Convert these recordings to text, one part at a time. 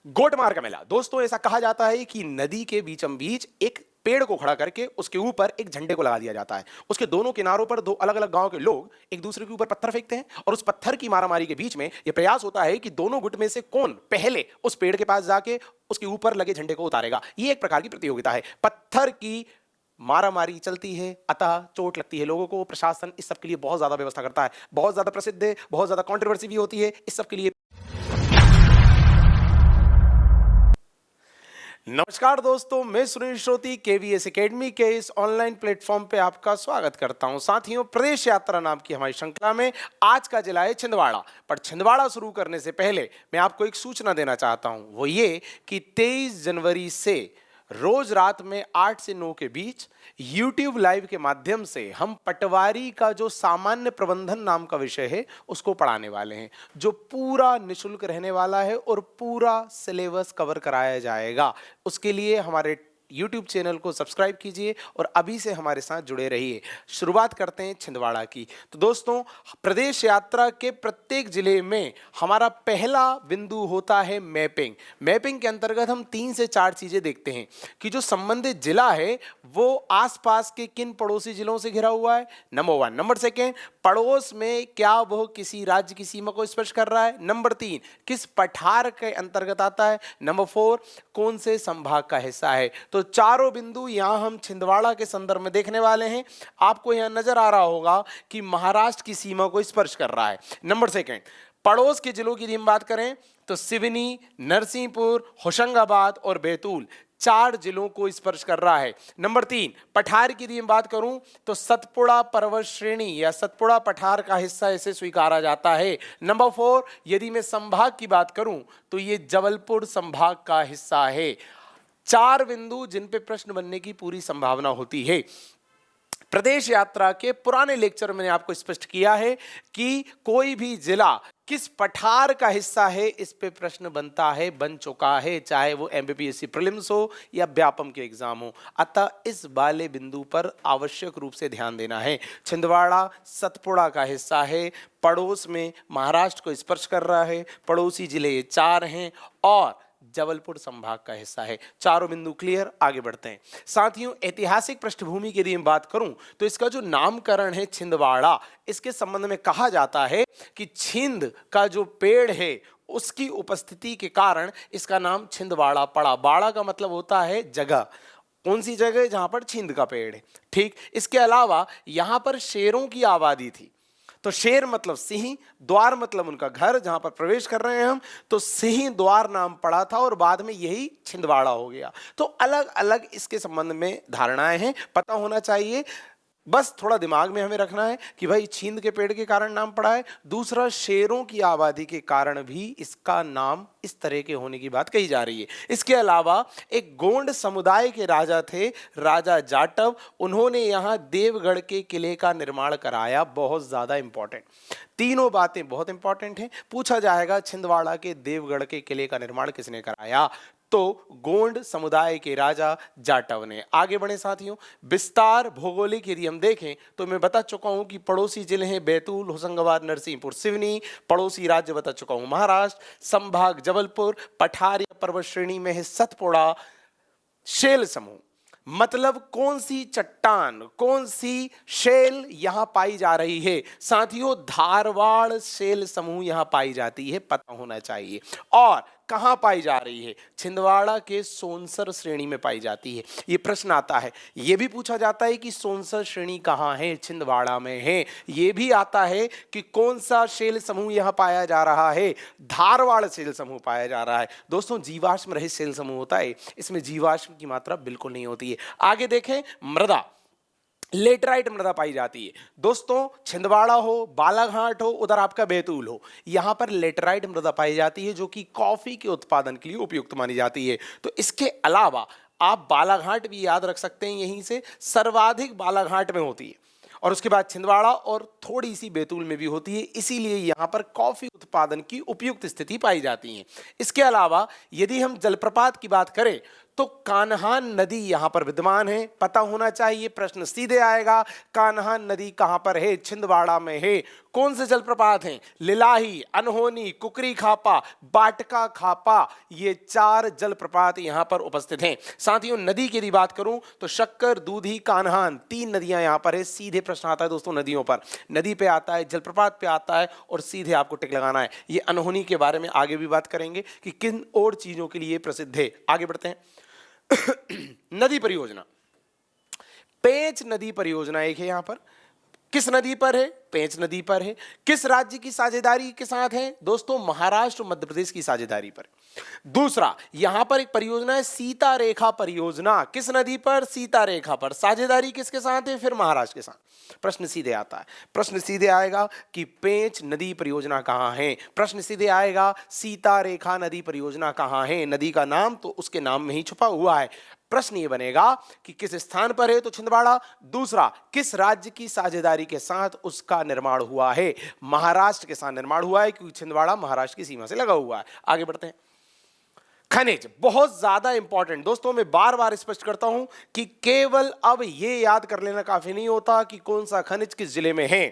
गोटमार का मेला। दोस्तों, ऐसा कहा जाता है कि नदी के बीचम बीच एक पेड़ को खड़ा करके उसके ऊपर एक झंडे को लगा दिया जाता है। उसके दोनों किनारों पर दो अलग अलग गांव के लोग एक दूसरे के ऊपर पत्थर फेंकते हैं और उस पत्थर की मारामारी के बीच में यह प्रयास होता है कि दोनों गुट में से कौन पहले उस पेड़ के पास जाके उसके ऊपर लगे झंडे को उतारेगा। यह एक प्रकार की प्रतियोगिता है। पत्थर की मारामारी चलती है, अतः चोट लगती है लोगों को। प्रशासन इस सब के लिए बहुत ज्यादा व्यवस्था करता है, बहुत ज्यादा प्रसिद्ध है, बहुत ज्यादा कंट्रोवर्सी भी होती है इस सब के लिए। नमस्कार दोस्तों, मैं सुनील श्रोती केवीएस एकेडमी के इस ऑनलाइन प्लेटफॉर्म पे आपका स्वागत करता हूं। साथियों, प्रदेश यात्रा नाम की हमारी श्रृंखला में आज का जिला है छिंदवाड़ा। पर छिंदवाड़ा शुरू करने से पहले मैं आपको एक सूचना देना चाहता हूं, वो ये कि 23 जनवरी से रोज रात में 8 से 9 के बीच YouTube लाइव के माध्यम से हम पटवारी का जो सामान्य प्रबंधन नाम का विषय है उसको पढ़ाने वाले हैं, जो पूरा निशुल्क रहने वाला है और पूरा सिलेबस कवर कराया जाएगा। उसके लिए हमारे YouTube चैनल को सब्सक्राइब कीजिए और अभी से हमारे साथ जुड़े रहिए। शुरुआत करते हैं छिंदवाड़ा की। तो दोस्तों, प्रदेश यात्रा के प्रत्येक जिले में हमारा पहला बिंदु होता है मैपिंग। मैपिंग के अंतर्गत हम 3 से 4 चीजें देखते हैं कि जो संबंधित जिला है वो आसपास के किन पड़ोसी जिलों से घिरा हुआ है, नंबर 1। नंबर 2, पड़ोस में क्या वह किसी राज्य की सीमा को स्पर्श कर रहा है। नंबर 3, किस पठार के अंतर्गत आता है। नंबर 4, कौन से संभाग का हिस्सा है। तो चारों बिंदु यहां हम छिंदवाड़ा के संदर्भ में देखने वाले हैं। आपको यहां नजर आ रहा होगा कि महाराष्ट्र की सीमा को स्पर्श कर रहा है। नंबर 2, पड़ोस के जिलों की यदि हम बात करें तो सिवनी, नरसिंहपुर, होशंगाबाद और बैतूल 4 जिलों को स्पर्श कर रहा है। नंबर 3, पठार की यदि हम बात करूं तो सतपुड़ा पर्वत श्रेणी या सतपुड़ा पठार का हिस्सा इसे स्वीकारा जाता है। नंबर 4, यदि मैं संभाग की बात करूं तो ये जबलपुर संभाग का हिस्सा है। 4 बिंदु जिन पे प्रश्न बनने की पूरी संभावना होती है। प्रदेश यात्रा के पुराने लेक्चर में मैंने आपको स्पष्ट किया है कि कोई भी जिला किस पठार का हिस्सा है, इस पे प्रश्न बनता है, बन चुका है, चाहे वो एमपीपीएससी प्रीलिम्स हो या व्यापम के एग्जाम हो। अतः इस वाले बिंदु पर आवश्यक रूप से ध्यान देना है। छिंदवाड़ा सतपुड़ा का हिस्सा है, पड़ोस में महाराष्ट्र को स्पर्श कर रहा है, पड़ोसी जिले ये 4 हैं और जबलपुर संभाग का हिस्सा है। चारों बिंदु क्लियर, आगे बढ़ते हैं। साथियों, ऐतिहासिक पृष्ठभूमि की यदि मैं बात करूं तो इसका जो नामकरण है छिंदवाड़ा, इसके संबंध में कहा जाता है कि छिंद का जो पेड़ है उसकी उपस्थिति के कारण इसका नाम छिंदवाड़ा पड़ा। बाड़ा का मतलब होता है जगह। कौन सी जगह? जहां पर छिंद का पेड़ है। ठीक, इसके अलावा यहां पर शेरों की आबादी थी। तो शेर मतलब सिंह, द्वार मतलब उनका घर जहां पर प्रवेश कर रहे हैं हम, तो सिंह द्वार नाम पड़ा था और बाद में यही छिंदवाड़ा हो गया। तो अलग अलग इसके संबंध में धारणाएं हैं, पता होना चाहिए। बस थोड़ा दिमाग में हमें रखना है कि भाई छींद के पेड़ के कारण नाम पड़ा है। दूसरा, शेरों की आबादी के कारण भी इसका नाम इस तरह के होने की बात कही जा रही है। इसके अलावा एक गोंड समुदाय के राजा थे, राजा जाटव। उन्होंने यहाँ देवगढ़ के किले का निर्माण कराया। बहुत ज्यादा इंपॉर्टेंट, तीनों बातें बहुत इंपॉर्टेंट हैं। पूछा जाएगा छिंदवाड़ा के देवगढ़ के किले का निर्माण किसने कराया, तो गोंड समुदाय के राजा जाटव ने। आगे बढ़े साथियों, विस्तार भौगोलिक यदि हम देखें तो मैं बता चुका हूं कि पड़ोसी जिले हैं बैतूल, होशंगाबाद, नरसिंहपुर, सिवनी। पड़ोसी राज्य बता चुका हूं महाराष्ट्र, संभाग जबलपुर, पठार या पर्वत श्रेणी में है सतपुड़ा। शेल समूह मतलब कौन सी चट्टान, कौन सी शेल यहां पाई जा रही है। साथियों, धारवाड़ शेल समूह यहां पाई जाती है, पता होना चाहिए। और कहां पाई जा रही है? छिंदवाड़ा के सोनसर श्रेणी में पाई जाती है। यह प्रश्न आता है। यह भी पूछा जाता है कि सोनसर श्रेणी कहां है? छिंदवाड़ा में है। यह भी आता है कि कौन सा शेल समूह यहां पाया जा रहा है? धारवाड़ शेल समूह पाया जा रहा है। दोस्तों, जीवाश्म रहित शेल समूह होता है, इसमें जीवाश्म की मात्रा बिल्कुल नहीं होती है। आगे देखें, मृदा लेटराइट मृदा पाई जाती है। दोस्तों, छिंदवाड़ा हो, बालाघाट हो, उधर आपका बैतूल हो, यहां पर लेटराइट मृदा पाई जाती है जो कि कॉफी के उत्पादन के लिए उपयुक्त मानी जाती है। तो इसके अलावा आप बालाघाट भी याद रख सकते हैं, यहीं से सर्वाधिक बालाघाट में होती है और उसके बाद छिंदवाड़ा और थोड़ी सी बैतूल में भी होती है। इसीलिए यहां पर कॉफी उत्पादन की उपयुक्त स्थिति पाई जाती है। इसके अलावा यदि हम जलप्रपात की बात करें तो कान्हान नदी यहां पर विद्यमान है, पता होना चाहिए। प्रश्न सीधे आएगा, कान्हान नदी कहां पर है? छिंदवाड़ा में है। कौन से जलप्रपात हैं? लिलाही, अनहोनी, कुकरी खापा, बाटका खापा, ये 4 जलप्रपात यहां पर उपस्थित हैं। साथियों, नदी की यदि बात करूं तो शक्कर, दूधी, कान्हान, 3 नदियां यहां पर है। सीधे प्रश्न आता है दोस्तों नदियों पर, नदी पे आता है, जलप्रपात पे आता है और सीधे आपको टिक लगाना है। ये अनहोनी के बारे में आगे भी बात करेंगे कि किन और चीजों के लिए प्रसिद्ध है। आगे बढ़ते हैं। नदी परियोजना, पेंच नदी परियोजना एक है यहां पर। किस नदी पर है? पेंच नदी पर है। किस राज्य की साझेदारी के साथ है? दोस्तों महाराष्ट्र मध्य प्रदेश की साझेदारी पर। दूसरा, यहां पर एक परियोजना है सीता रेखा परियोजना। किस नदी पर? सीता रेखा पर। साझेदारी किसके साथ है? फिर महाराष्ट्र के साथ। प्रश्न सीधे आता है, प्रश्न सीधे आएगा कि पेंच नदी परियोजना कहां है। प्रश्न सीधे आएगा सीता रेखा नदी परियोजना कहां है। नदी का नाम तो उसके नाम में ही छुपा हुआ है। प्रश्न ये बनेगा कि किस स्थान पर है? तो छिंदवाड़ा। दूसरा, किस राज्य की साझेदारी के साथ उसका निर्माण हुआ है? महाराष्ट्र के साथ निर्माण हुआ है, क्योंकि छिंदवाड़ा महाराष्ट्र की सीमा से लगा हुआ है। आगे बढ़ते हैं। खनिज बहुत ज्यादा इंपॉर्टेंट दोस्तों, मैं बार बार स्पष्ट करता हूं कि केवल अब ये याद कर लेना काफी नहीं होता कि कौन सा खनिज किस जिले में है।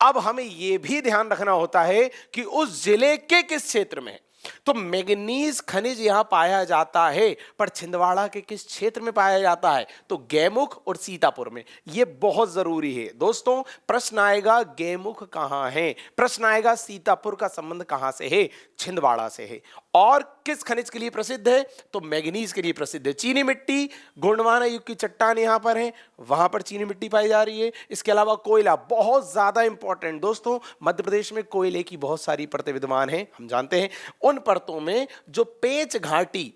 अब हमें यह भी ध्यान रखना होता है कि उस जिले के किस क्षेत्र में है। तो मैंगनीज खनिज यहां पाया जाता है, पर छिंदवाड़ा के किस क्षेत्र में पाया जाता है? तो गैमुख और सीतापुर में। यह बहुत जरूरी है दोस्तों। प्रश्न आएगा गैमुख कहां है, प्रश्न आएगा सीतापुर का संबंध कहां से है? छिंदवाड़ा से है। और किस खनिज के लिए प्रसिद्ध है? तो मैंगनीज के लिए प्रसिद्ध है। चीनी मिट्टी, गोंडवाना युग की चट्टान यहां पर है, वहां पर चीनी मिट्टी पाई जा रही है। इसके अलावा कोयला बहुत ज्यादा इंपॉर्टेंट दोस्तों, मध्य प्रदेश में कोयले की बहुत सारी परतें विद्यमान हैं, हम जानते हैं। उन परतों में जो पेंच घाटी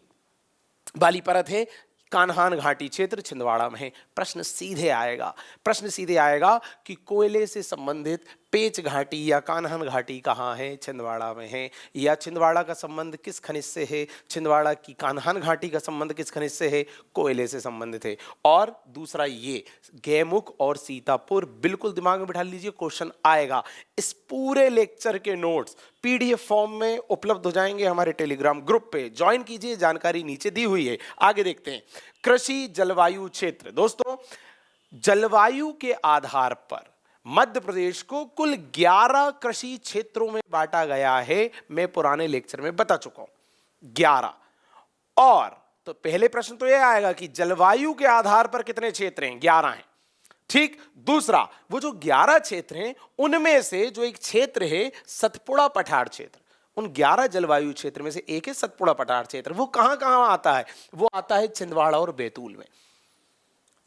वाली परत है, कान्हान घाटी क्षेत्र छिंदवाड़ा में है। प्रश्न सीधे आएगा, प्रश्न सीधे आएगा कि कोयले से संबंधित पेंच घाटी या कान्हान घाटी कहाँ है? छिंदवाड़ा में है। या छिंदवाड़ा का संबंध किस खनिज से है? छिंदवाड़ा की कान्हान घाटी का संबंध किस खनिज से है? कोयले से संबंधित है। और दूसरा ये गैमुख और सीतापुर, बिल्कुल दिमाग में बिठा लीजिए, क्वेश्चन आएगा। इस पूरे लेक्चर के नोट्स पीडीएफ फॉर्म में उपलब्ध हो जाएंगे हमारे टेलीग्राम ग्रुप पे, ज्वाइन कीजिए, जानकारी नीचे दी हुई है। आगे देखते हैं। कृषि जलवायु क्षेत्र दोस्तों, जलवायु के आधार पर मध्य प्रदेश को कुल 11 कृषि क्षेत्रों में बांटा गया है। मैं पुराने लेक्चर में बता चुका हूं 11। और तो पहले प्रश्न तो यह आएगा कि जलवायु के आधार पर कितने क्षेत्र हैं? 11 हैं, ठीक। दूसरा, वो जो 11 क्षेत्र हैं उनमें से जो एक क्षेत्र है सतपुड़ा पठार क्षेत्र, उन 11 जलवायु क्षेत्र में से एक है सतपुड़ा पठार क्षेत्र। वो कहां कहां आता है? वो आता है छिंदवाड़ा और बैतूल में।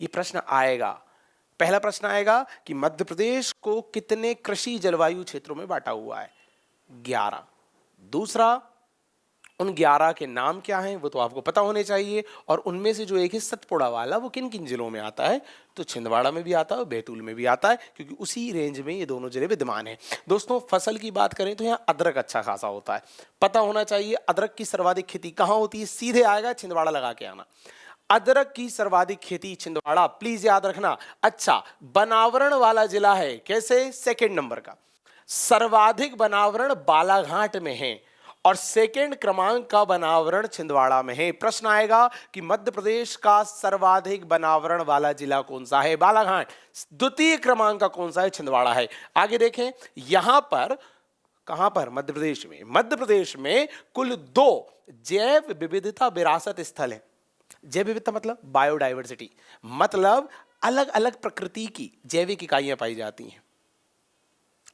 ये प्रश्न आएगा। पहला प्रश्न आएगा कि मध्य प्रदेश को कितने कृषि जलवायु क्षेत्रों में बांटा हुआ है? 11। दूसरा, उन 11 के नाम क्या हैं वो तो आपको पता होने चाहिए। और उनमें से जो एक है सतपुड़ा वाला, वो किन किन जिलों में आता है? तो छिंदवाड़ा में भी आता है, बैतूल में भी आता है, क्योंकि उसी रेंज में ये दोनों जिले विद्यमान हैं। दोस्तों फसल की बात करें तो यहाँ अदरक अच्छा खासा होता है, पता होना चाहिए। अदरक की सर्वाधिक खेती कहाँ होती है? सीधे आएगा छिंदवाड़ा लगा के आना। अदरक की सर्वाधिक खेती छिंदवाड़ा, प्लीज याद रखना। अच्छा, बनावरण वाला जिला है, कैसे? सेकंड नंबर का। सर्वाधिक बनावरण बालाघाट में है और सेकंड क्रमांक का बनावरण छिंदवाड़ा में है। प्रश्न आएगा कि मध्य प्रदेश का सर्वाधिक बनावरण वाला जिला कौन सा है? बालाघाट। द्वितीय क्रमांक का कौन सा है? छिंदवाड़ा है। आगे देखें, यहां पर कहां पर? मध्य प्रदेश में। मध्य प्रदेश में कुल 2 जैव विविधता विरासत स्थल है। जैव विविधता मतलब बायोडाइवर्सिटी, मतलब अलग अलग प्रकृति की जैविक इकाइयां पाई जाती हैं,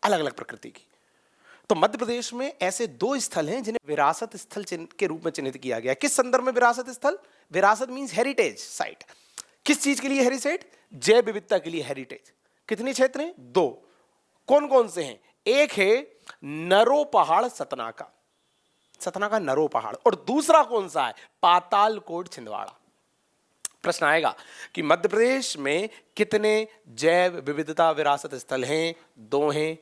अलग अलग प्रकृति की। तो मध्य प्रदेश में ऐसे 2 स्थल हैं जिन्हें विरासत स्थल के रूप में चिन्हित किया गया। किस संदर्भ में विरासत स्थल? विरासत मींस हेरिटेज साइट। किस चीज के लिए हेरिटेज? जैव विविधता के लिए हेरिटेज। कितने क्षेत्र हैं? 2। कौन कौन से हैं? एक है नरो पहाड़ सतना का, सतना का नरो पहाड़, और दूसरा कौन सा है? पातालकोट छिंदवाड़ा। प्रश्न आएगा कि मध्य प्रदेश में कितने जैव विविधता विरासत स्थल हैं? 2 हैं।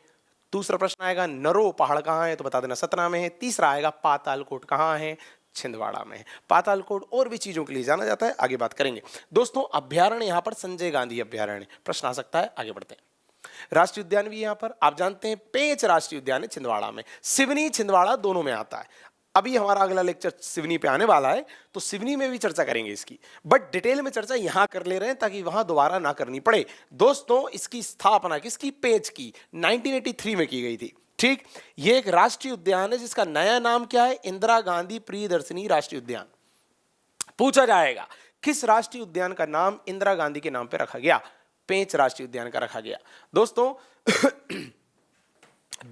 दूसरा प्रश्न आएगा नरो पहाड़ कहाँ है? तो बता देना सतना में है। तीसरा आएगा पातालकोट कहाँ है? छिंदवाड़ा में है। पातालकोट और भी चीजों के लिए जाना जाता है, आगे बात करेंगे। दोस्तों अभ्यारण्य यहां पर संजय गांधी अभ्यारण्य, प्रश्न आ सकता है, आगे बढ़ते हैं। राष्ट्रीय उद्यान भी यहां पर आप जानते हैं, पेंच राष्ट्रीय उद्यान है छिंदवाड़ा में, सिवनी छिंदवाड़ा दोनों में आता है। अभी हमारा अगला लेक्चर सिवनी पे आने वाला है, तो सिवनी में भी चर्चा करेंगे इसकी, बट डिटेल में चर्चा यहां कर ले रहे हैं ताकि वहां दोबारा ना करनी पड़े। दोस्तों, इसकी स्थापना किसकी, पेंच की 1983 में की गई थी। ठीक, ये एक राष्ट्रीय उद्यान है जिसका नया नाम क्या है, इंदिरा गांधी प्रियदर्शनी राष्ट्रीय उद्यान। पूछा जाएगा किस राष्ट्रीय उद्यान का नाम इंदिरा गांधी के नाम पे रखा गया, पेंच राष्ट्रीय उद्यान का रखा गया। दोस्तों,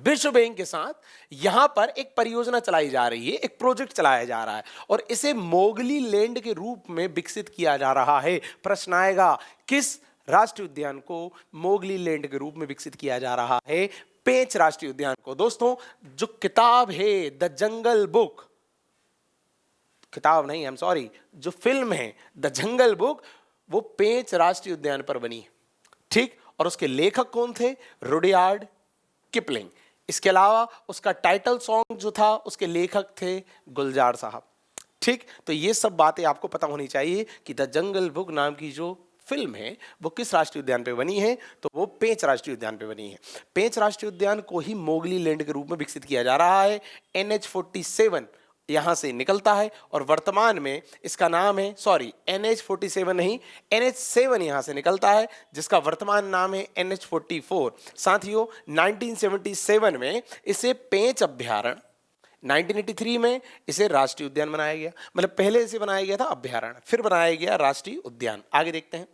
विश्व बैंक के साथ यहां पर एक परियोजना चलाई जा रही है, एक प्रोजेक्ट चलाया जा रहा है और इसे मोगली लैंड के रूप में विकसित किया जा रहा है। प्रश्न आएगा किस राष्ट्रीय उद्यान को मोगली लैंड के रूप में विकसित किया जा रहा है, पेंच राष्ट्रीय उद्यान को। दोस्तों, जो किताब है द जंगल बुक, किताब नहीं, आई एम सॉरी, जो फिल्म है द जंगल बुक, वो पेंच राष्ट्रीय उद्यान पर बनी। ठीक, और उसके लेखक कौन थे, रुडयार्ड किपलिंग। इसके अलावा उसका टाइटल सॉन्ग जो था उसके लेखक थे गुलजार साहब। ठीक, तो ये सब बातें आपको पता होनी चाहिए कि द जंगल बुक नाम की जो फिल्म है वो किस राष्ट्रीय उद्यान पे बनी है, तो वो पेंच राष्ट्रीय उद्यान पे बनी है। पेंच राष्ट्रीय उद्यान को ही मोगली लैंड के रूप में विकसित किया जा रहा है। NH47 यहां से निकलता है और वर्तमान में इसका नाम है, सॉरी NH47 नहीं, NH7 यहां से निकलता है जिसका वर्तमान नाम है NH44। साथियों, 1977 में इसे पेंच अभ्यारण्य, 1983 में इसे राष्ट्रीय उद्यान बनाया गया, मतलब पहले इसे बनाया गया था अभ्यारण्य, फिर बनाया गया राष्ट्रीय उद्यान। आगे देखते हैं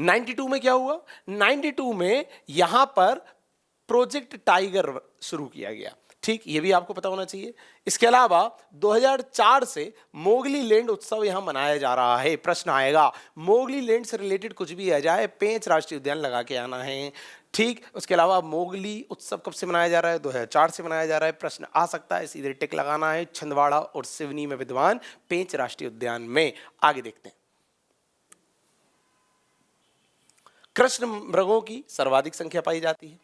92 में क्या हुआ। 92 में यहां पर प्रोजेक्ट टाइगर शुरू किया गया। ठीक, ये भी आपको पता होना चाहिए। इसके अलावा 2004 से मोगली लैंड उत्सव यहां मनाया जा रहा है। प्रश्न आएगा मोगली लैंड से रिलेटेड कुछ भी आ जाए, पेंच राष्ट्रीय उद्यान लगा के आना है। ठीक, उसके अलावा मोगली उत्सव कब से मनाया जा रहा है, 2004 से मनाया जा रहा है। प्रश्न आ सकता है, सीधे टिक लगाना है। छिंदवाड़ा और सिवनी में विद्यमान पेंच राष्ट्रीय उद्यान में। आगे देखते हैं, कृष्ण मृगों की सर्वाधिक संख्या पाई जाती है।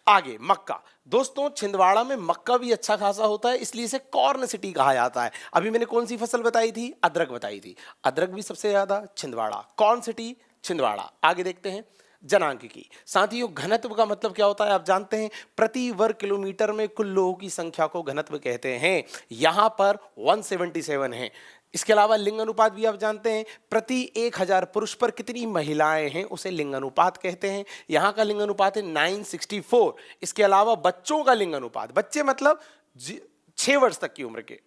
आगे मक्का। दोस्तों, छिंदवाड़ा में मक्का भी अच्छा खासा होता है, इसलिए इसे कॉर्न सिटी कहा जाता है। अभी मैंने कौन सी फसल बताई थी, अदरक बताई थी, अदरक भी सबसे ज्यादा छिंदवाड़ा, कॉर्न सिटी छिंदवाड़ा। आगे देखते हैं जनांकिकी। साथियों, घनत्व का मतलब क्या होता है आप जानते हैं, प्रति वर्ग किलोमीटर में कुल लोगों की संख्या को घनत्व कहते हैं। यहां पर 177 है। इसके अलावा लिंग अनुपात भी आप जानते हैं, प्रति 1000 पुरुष पर कितनी महिलाएं हैं उसे लिंग अनुपात कहते हैं। यहां का लिंग अनुपात है 964। इसके अलावा बच्चों का लिंग अनुपात, बच्चे मतलब 6 वर्ष तक की उम्र के,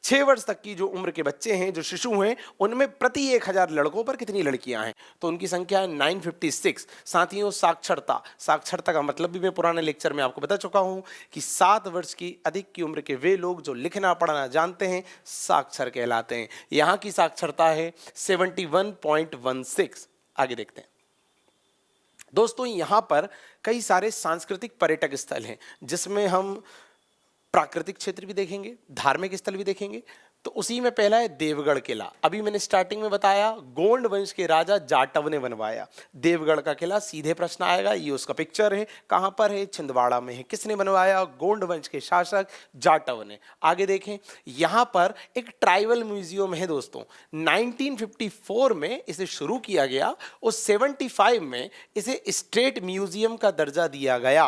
6 वर्ष तक की जो उम्र के बच्चे हैं, जो शिशु हैं, उनमें प्रति 1000 लड़कों पर कितनी लड़कियां हैं, तो उनकी संख्या है 956। साथियों, साक्षरता, साक्षरता का मतलब भी मैं पुराने लेक्चर में आपको बता चुका हूं कि 7 वर्ष की अधिक की उम्र के वे लोग जो लिखना पढ़ना जानते हैं साक्षर कहलाते हैं। यहां की साक्षरता है 71.16। आगे देखते हैं दोस्तों, यहां पर कई सारे सांस्कृतिक पर्यटक स्थल हैं जिसमें हम प्राकृतिक क्षेत्र भी देखेंगे, धार्मिक स्थल भी देखेंगे। तो उसी में पहला है देवगढ़ किला। अभी मैंने स्टार्टिंग में बताया गोंड वंश के राजा जाटव ने बनवाया देवगढ़ का किला। सीधे प्रश्न आएगा, ये उसका पिक्चर है, कहां पर है, छिंदवाड़ा में है। किसने बनवाया, गोंड वंश के शासक जाटव ने। आगे देखें, यहां पर एक ट्राइबल म्यूजियम है दोस्तों। 1954 में इसे शुरू किया गया और 75 में इसे स्टेट म्यूजियम का दर्जा दिया गया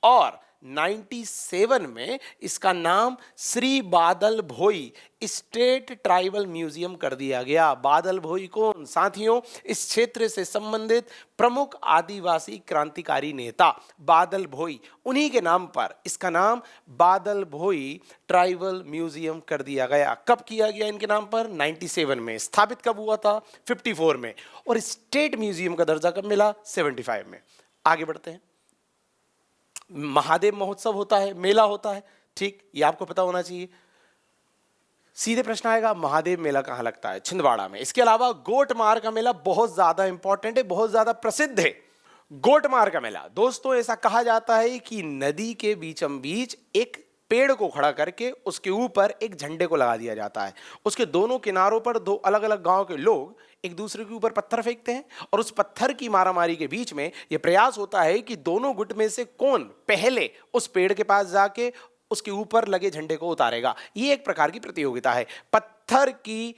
और 97 में इसका नाम श्री बादल भोई स्टेट ट्राइबल म्यूजियम कर दिया गया। बादल भोई कौन, साथियों, इस क्षेत्र से संबंधित प्रमुख आदिवासी क्रांतिकारी नेता बादल भोई, उन्हीं के नाम पर इसका नाम बादल भोई ट्राइबल म्यूजियम कर दिया गया। कब किया गया इनके नाम पर, 97 में। स्थापित कब हुआ था, 54 में। और स्टेट म्यूजियम का दर्जा कब मिला, 75 में। आगे बढ़ते हैं, महादेव महोत्सव होता है, मेला होता है। ठीक, ये आपको पता होना चाहिए। सीधे प्रश्न आएगा, महादेव मेला कहां लगता है, छिंदवाड़ा में। इसके अलावा गोटमार का मेला बहुत ज्यादा इंपॉर्टेंट है, बहुत ज्यादा प्रसिद्ध है। गोटमार का मेला दोस्तों, ऐसा कहा जाता है कि नदी के बीचम बीच एक पेड़ को खड़ा करके उसके ऊपर एक झंडे को लगा दिया जाता है। उसके दोनों किनारों पर दो अलग अलग गांव के लोग एक दूसरे के ऊपर पत्थर फेंकते हैं और उस पत्थर की मारामारी के बीच में यह प्रयास होता है कि दोनों गुट में से कौन पहले उस पेड़ के पास जाके उसके ऊपर लगे झंडे को उतारेगा। ये एक प्रकार की प्रतियोगिता है। पत्थर की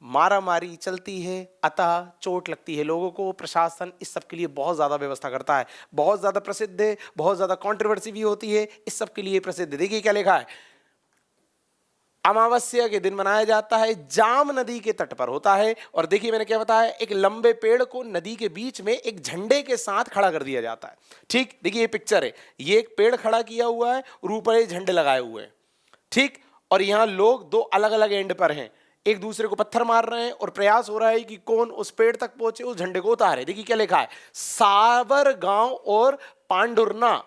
मारामारी चलती है, अतः चोट लगती है लोगों को। प्रशासन इस सब के लिए बहुत ज्यादा व्यवस्था करता है, बहुत ज्यादा प्रसिद्ध है, बहुत ज्यादा कंट्रोवर्सी भी होती है, इस सब के लिए प्रसिद्ध है। देखिए क्या लिखा है, अमावस्या के दिन मनाया जाता है, जाम नदी के तट पर होता है। और देखिए मैंने क्या बताया, एक लंबे पेड़ को नदी के बीच में एक झंडे के साथ खड़ा कर दिया जाता है। ठीक, देखिए ये पिक्चर है, ये एक पेड़ खड़ा किया हुआ है और ऊपर ये झंडे लगाए हुए हैं। ठीक, और यहां लोग दो अलग अलग एंड पर हैं, एक दूसरे को पत्थर मार रहे हैं और प्रयास हो रहा है कि कौन उस पेड़ तक पहुंचे, उस झंडे को उतारे। देखिए क्या लिखा है, सावरगांव और पांडुरना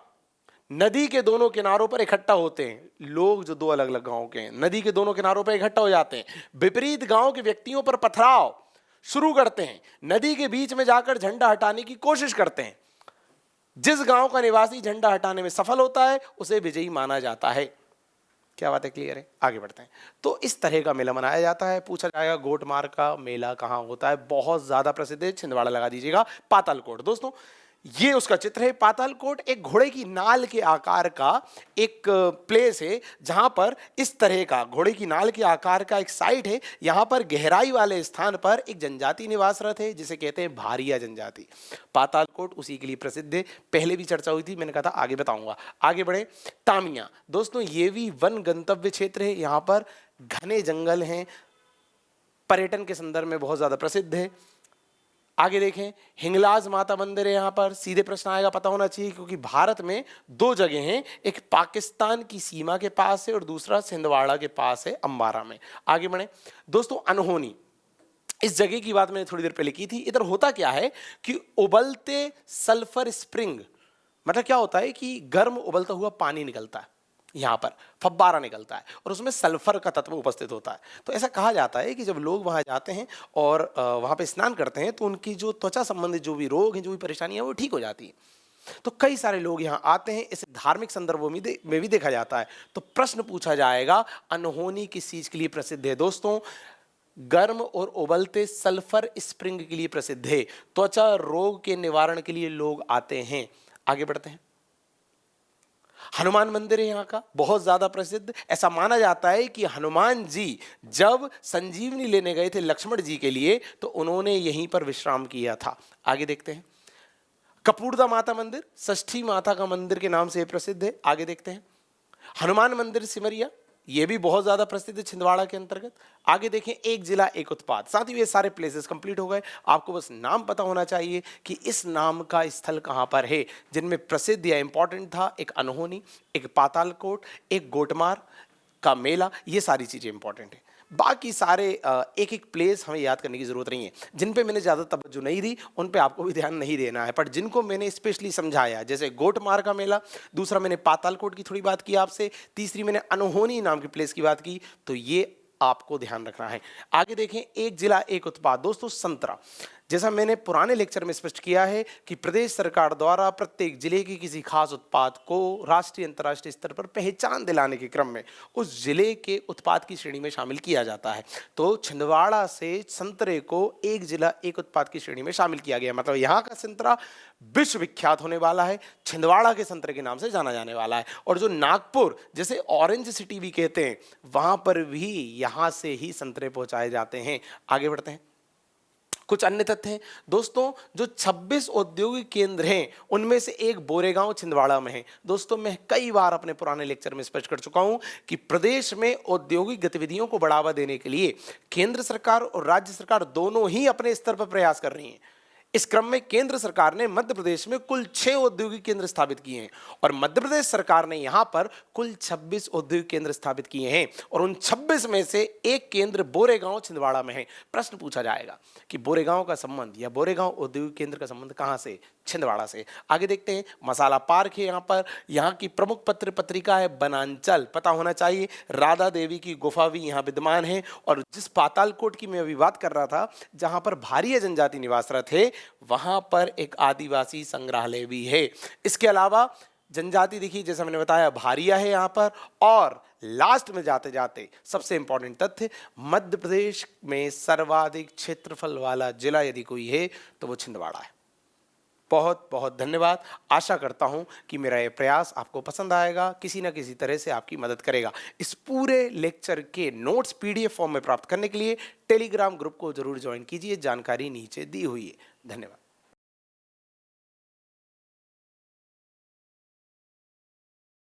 नदी के दोनों किनारों पर इकट्ठा होते हैं। लोग जो दो अलग अलग गांव के हैं नदी के दोनों किनारों पर इकट्ठा हो जाते हैं, विपरीत गांव के व्यक्तियों पर पथराव शुरू करते हैं, नदी के बीच में जाकर झंडा हटाने की कोशिश करते हैं। जिस गांव का निवासी झंडा हटाने में सफल होता है उसे विजयी माना जाता है। क्या बात है, क्लियर है? आगे बढ़ते हैं। तो इस तरह का मेला मनाया जाता है। पूछा जाएगा गोटमार का मेला कहाँ होता है? बहुत ज्यादा प्रसिद्ध है, छिंदवाड़ा लगा दीजिएगा। पातालकोट दोस्तों, ये उसका चित्र है। पातालकोट एक घोड़े की नाल के आकार का एक प्लेस है, जहां पर इस तरह का घोड़े की नाल के आकार का एक साइट है। यहां पर गहराई वाले स्थान पर एक जनजाति निवासरत है जिसे कहते हैं भारिया जनजाति। पातालकोट उसी के लिए प्रसिद्ध है, पहले भी चर्चा हुई थी, मैंने कहा था आगे बताऊंगा। आगे बढ़े। तामिया दोस्तों, ये भी वन गंतव्य क्षेत्र है, यहां पर घने जंगल हैं, पर्यटन के संदर्भ में बहुत ज्यादा प्रसिद्ध है। आगे देखें, हिंगलाज माता मंदिर है। यहां पर सीधे प्रश्न आएगा, पता होना चाहिए, क्योंकि भारत में दो जगह हैं, एक पाकिस्तान की सीमा के पास है और दूसरा छिंदवाड़ा के पास है, अंबारा में। आगे बढ़े दोस्तों। अनहोनी, इस जगह की बात मैंने थोड़ी देर पहले की थी। इधर होता क्या है कि उबलते सल्फर स्प्रिंग, मतलब क्या होता है कि गर्म उबलता हुआ पानी निकलता है, यहाँ पर फब्बारा निकलता है और उसमें सल्फर का तत्व उपस्थित होता है। तो ऐसा कहा जाता है कि जब लोग वहाँ जाते हैं और वहाँ पे स्नान करते हैं तो उनकी जो त्वचा संबंधित जो भी रोग हैं, जो भी परेशानियाँ, वो ठीक हो जाती हैं। तो कई सारे लोग यहाँ आते हैं, इसे धार्मिक संदर्भों में भी देखा जाता है। तो प्रश्न पूछा जाएगा, अनहोनी किस चीज के लिए प्रसिद्ध है? दोस्तों, गर्म और उबलते सल्फर स्प्रिंग के लिए प्रसिद्ध है। त्वचा रोग के निवारण के लिए लोग आते हैं। आगे बढ़ते हैं। हनुमान मंदिर है यहाँ का, बहुत ज्यादा प्रसिद्ध। ऐसा माना जाता है कि हनुमान जी जब संजीवनी लेने गए थे लक्ष्मण जी के लिए तो उन्होंने यहीं पर विश्राम किया था। आगे देखते हैं। कपूरदा माता मंदिर षष्ठी माता का मंदिर के नाम से प्रसिद्ध है। आगे देखते हैं। हनुमान मंदिर सिमरिया, ये भी बहुत ज्यादा प्रसिद्ध है छिंदवाड़ा के अंतर्गत। आगे देखें, एक जिला एक उत्पाद। साथ ही ये सारे प्लेसेस कंप्लीट हो गए। आपको बस नाम पता होना चाहिए कि इस नाम का स्थल कहां पर है, जिनमें प्रसिद्ध या इंपॉर्टेंट था एक अनहोनी, एक पातालकोट, एक गोटमार का मेला। ये सारी चीजें इंपॉर्टेंट है। बाकी सारे एक एक प्लेस हमें याद करने की जरूरत नहीं है। जिन पे मैंने ज़्यादा तवज्जो नहीं दी उन पे आपको भी ध्यान नहीं देना है, पर जिनको मैंने स्पेशली समझाया, जैसे गोटमार का मेला, दूसरा मैंने पातालकोट की थोड़ी बात की आपसे, तीसरी मैंने अनहोनी नाम की प्लेस की बात की, तो ये आपको ध्यान रखना है। आगे देखें, एक जिला एक उत्पाद। दोस्तों, संतरा, जैसा मैंने पुराने लेक्चर में स्पष्ट किया है कि प्रदेश सरकार द्वारा प्रत्येक जिले के किसी खास उत्पाद को राष्ट्रीय अंतर्राष्ट्रीय स्तर पर पहचान दिलाने के क्रम में उस जिले के उत्पाद की श्रेणी में शामिल किया जाता है। तो छिंदवाड़ा से संतरे को एक जिला एक उत्पाद की श्रेणी में शामिल किया गया। मतलब यहाँ का संतरा विश्वविख्यात होने वाला है, छिंदवाड़ा के संतरे के नाम से जाना जाने वाला है। और जो नागपुर, जैसे ऑरेंज सिटी भी कहते हैं, वहां पर भी यहाँ से ही संतरे पहुंचाए जाते हैं। आगे बढ़ते हैं। कुछ अन्य तथ्य हैं दोस्तों, जो 26 औद्योगिक केंद्र हैं उनमें से एक बोरेगांव छिंदवाड़ा में है। दोस्तों, मैं कई बार अपने पुराने लेक्चर में स्पष्ट कर चुका हूं कि प्रदेश में औद्योगिक गतिविधियों को बढ़ावा देने के लिए केंद्र सरकार और राज्य सरकार दोनों ही अपने स्तर पर प्रयास कर रही हैं। इस क्रम में केंद्र सरकार ने मध्य प्रदेश में कुल 6 औद्योगिक केंद्र स्थापित किए हैं और मध्य प्रदेश सरकार ने यहां पर कुल 26 औद्योगिक केंद्र स्थापित किए हैं और उन 26 में से एक केंद्र बोरेगांव छिंदवाड़ा में है। प्रश्न पूछा जाएगा कि बोरेगांव का संबंध या बोरेगांव औद्योगिक केंद्र का संबंध कहां से? छिंदवाड़ा से। आगे देखते हैं। मसाला पार्क है यहाँ पर, यहाँ की प्रमुख पत्र पत्रिका है बनांचल, पता होना चाहिए। राधा देवी की गुफा भी यहाँ विद्यमान है। और जिस पातालकोट की मैं अभी बात कर रहा था, जहाँ पर भारिया जनजाति निवासरत है, वहां पर एक आदिवासी संग्रहालय भी है। इसके अलावा जनजाति देखिए, जैसा मैंने बताया, भारिया है यहाँ पर। और लास्ट में जाते जाते सबसे इंपॉर्टेंट तथ्य, मध्य प्रदेश में सर्वाधिक क्षेत्रफल वाला जिला यदि कोई है तो वो छिंदवाड़ा है। बहुत बहुत धन्यवाद। आशा करता हूं कि मेरा ये प्रयास आपको पसंद आएगा, किसी न किसी तरह से आपकी मदद करेगा। इस पूरे लेक्चर के नोट्स पीडीएफ फॉर्म में प्राप्त करने के लिए टेलीग्राम ग्रुप को जरूर ज्वाइन कीजिए, जानकारी नीचे दी हुई है। धन्यवाद।